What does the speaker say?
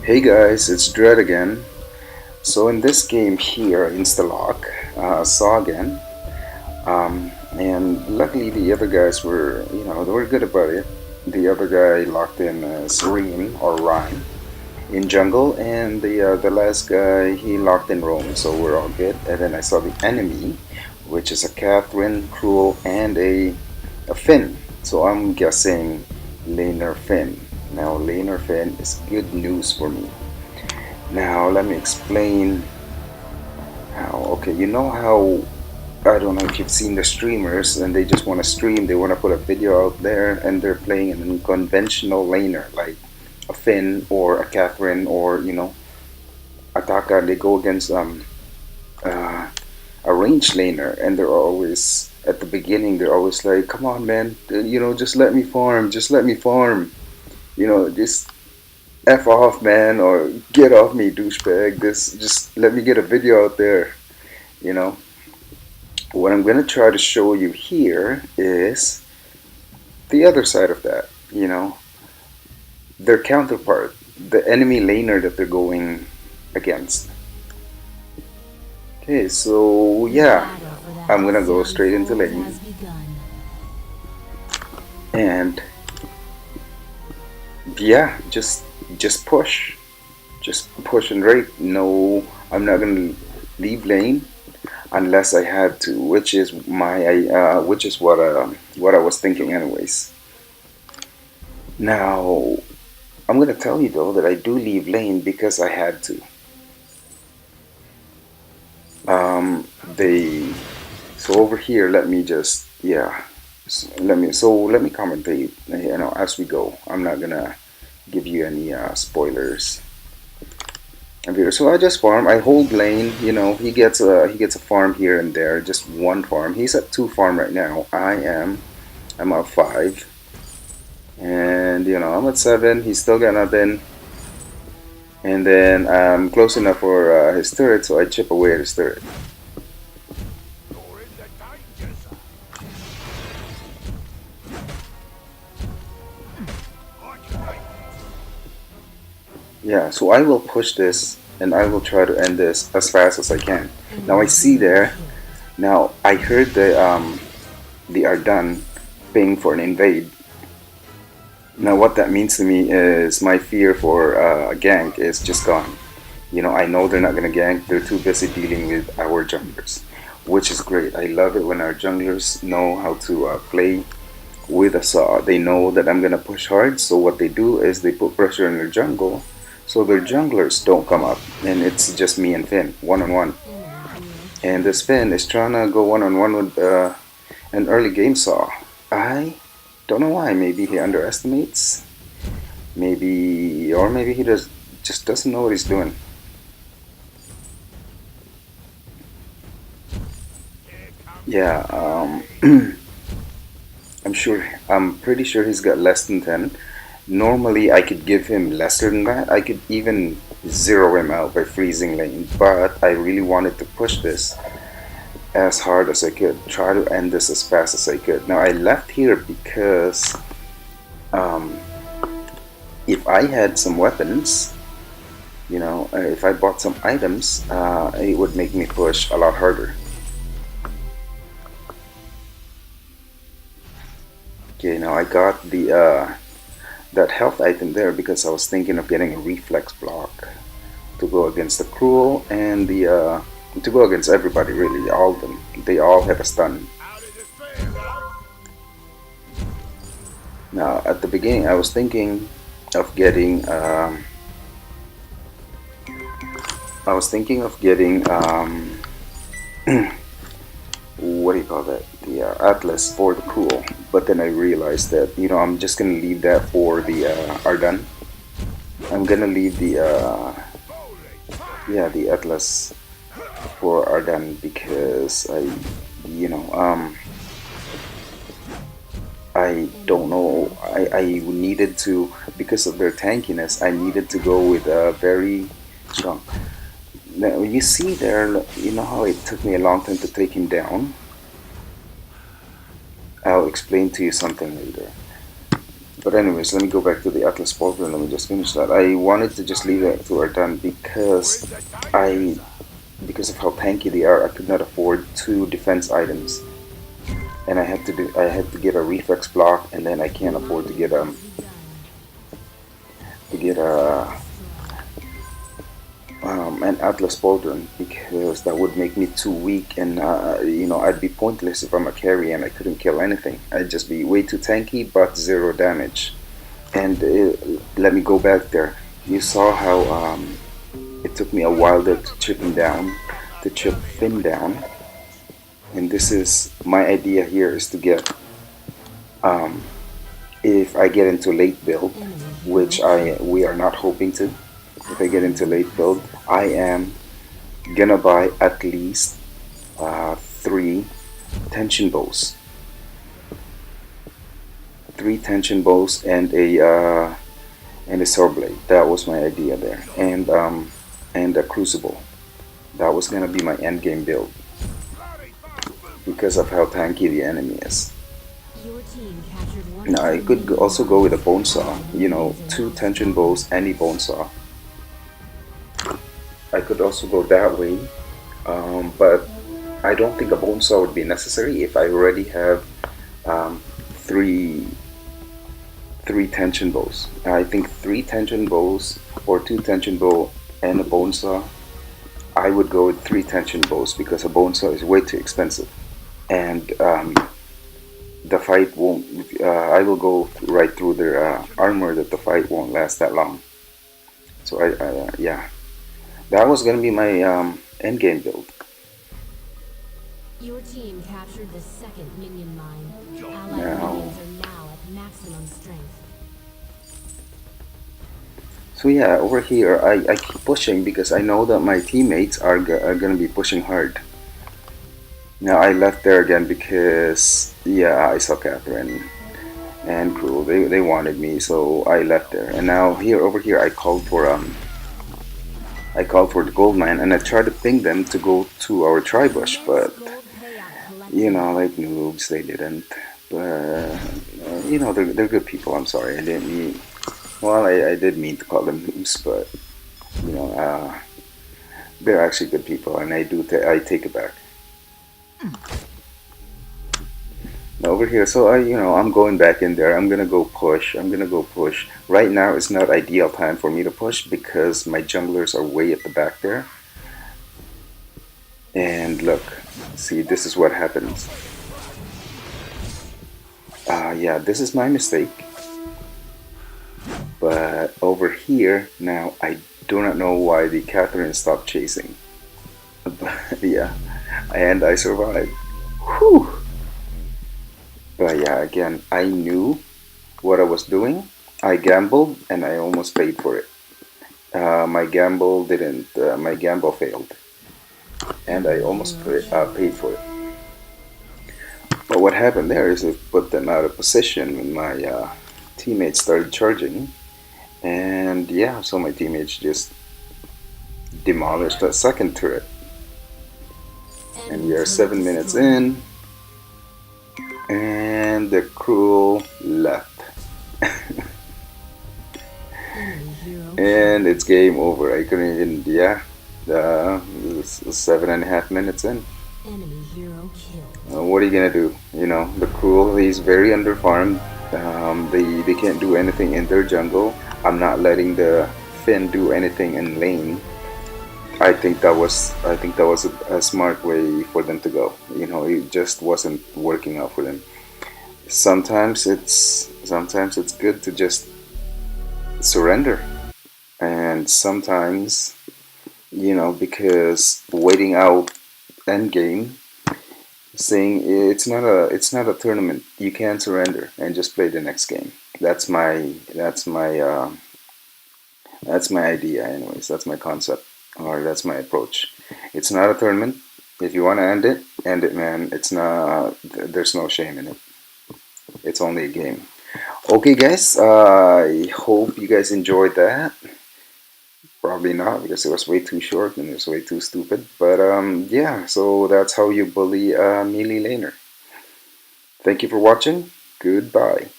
Hey guys, it's Dread again. So in this game here, Instalock, saw again, and luckily the other guys were, they were good about it. The other guy locked in Serene or Rhyme in jungle, and the last guy he locked in Roam, so we're all good. And then I saw the enemy, which is a Catherine, Cruel, and a Finn. So I'm guessing Laner Phinn. Now Laner Phinn is good news for me. Now let me explain how. Okay, you know how I don't know if you've seen the streamers and they just want to stream, they want to put a video out there and they're playing an unconventional laner like a Finn or a Catherine or a Taka. They go against uh, a range laner and they're always at the beginning they're always like, come on man, just let me farm, just let me farm, just F off, man, or get off me, douchebag. This, just let me get a video out there. You know, what I'm gonna try to show you here is the other side of that. Their counterpart, the enemy laner that they're going against. Okay, so yeah, I'm gonna go straight into lane and yeah, just push. Just push and rape. No, I'm not gonna leave lane unless I had to, which is what I was thinking anyways. Now I'm gonna tell you though that I do leave lane because I had to. They so over here. Let me just let me commentate. As we go. I'm not gonna give you any spoilers. So I just farm. I hold lane. He gets a farm here and there. Just one farm. He's at 2 farm right now. I'm at 5, and I'm at 7. He's still got nothing. And then I'm close enough for his turret, so I chip away at his turret. Yeah, so I will push this and I will try to end this as fast as I can. Now I see there. Now I heard the Ardan ping for an invade. Now what that means to me is my fear for a gank is just gone. I know they're not gonna gank. They're too busy dealing with our junglers, which is great. I love it when our junglers know how to play with a saw. They know that I'm gonna push hard, so what they do is they put pressure in their jungle so their junglers don't come up, and it's just me and Finn, one on one. And this Finn is trying to go one on one with an early game saw. I don't know why. Maybe he underestimates. Maybe he just doesn't know what he's doing. Yeah, I'm pretty sure he's got less than 10. Normally, I could give him lesser than that. I could even zero him out by freezing lane, but I really wanted to push this as hard as I could, try to end this as fast as I could. Now, I left here because um, if I had some weapons, if I bought some items, it would make me push a lot harder. Okay, now I got the that health item there because I was thinking of getting a reflex block to go against the Cruel and the to go against everybody really, all of them. They all have a stun. Now at the beginning I was thinking of getting what do you call that? The Atlas for the Cruel. But then I realized that I'm just gonna leave that for the Ardan. I'm gonna leave the the Atlas for Ardan because you know I don't know. I needed to, because of their tankiness. I needed to go with a very strong. Now you see there. You know how it took me a long time to take him down. I'll explain to you something later. But anyways, let me go back to the Atlas Pauldron. Let me just finish that. I wanted to just leave it to our done I because of how tanky they are. I could not afford two defense items, and I had to get a reflex block, and then I can't afford to get an Atlas Pauldron because that would make me too weak, and I'd be pointless if I'm a carry and I couldn't kill anything. I'd just be way too tanky but zero damage. And let me go back there. You saw how it took me a while to chip Phinn down, and this is my idea here is to get um, if I get into late build, which I we are not hoping to. If I get into late build, I am gonna buy at least three tension bows, and a sword blade. That was my idea there, and a crucible. That was gonna be my end game build because of how tanky the enemy is. Now I could also go with a bone saw. Two tension bows, any bone saw. I could also go that way, but I don't think a bone saw would be necessary if I already have um, three three tension bows. I think three tension bows or two tension bow and a bone saw. I would go with three tension bows because a bone saw is way too expensive, and the fight won't. I will go right through their armor that the fight won't last that long. So yeah, that was gonna be my end game build. Your team captured the second minion mine. Allied Now, minions are now at maximum strength. so yeah, over here I keep pushing because I know that my teammates are gonna be pushing hard. Now I left there again because yeah, I saw Catherine and Cruel. They wanted me, so I left there. And now here over here I called for the gold mine and I tried to ping them to go to our tri bush, but Gold payout collected. like noobs, they didn't. But they're good people. I'm sorry, I didn't mean. Well, I did mean to call them noobs, but you know, uh, they're actually good people, and I take it back. Now over here, so I'm going back in there. I'm gonna go push. Right now, it's not ideal time for me to push because my junglers are way at the back there. And look, see, this is what happens. Yeah, this is my mistake. But over here, now I do not know why the Catherine stopped chasing. But yeah, and I survived. Whew. But yeah, again, I knew what I was doing. I gambled and I almost paid for it. My gamble didn't. My gamble failed, and I almost paid for it. But what happened there is it put them out of position when my teammates started charging, and yeah, so my teammates just demolished that second turret. And we are 7 minutes in, and the Cruel left. And it's game over. I couldn't even, yeah, it's 7.5 minutes in. Enemy hero killed. What are you gonna do? The Cruel, he's very underfarmed. They can't do anything in their jungle. I'm not letting the Phinn do anything in lane. I think that was a smart way for them to go. It just wasn't working out for them. Sometimes it's good to just surrender, and sometimes because waiting out end game, saying it's not a tournament. You can't surrender and just play the next game. That's my idea, anyways. That's my concept, or that's my approach. It's not a tournament. If you want to end it, man. It's not. There's no shame in it. It's only a game. Okay, guys. I hope you guys enjoyed that. Probably not because it was way too short and it was way too stupid. But yeah. So that's how you bully a melee laner. Thank you for watching. Goodbye.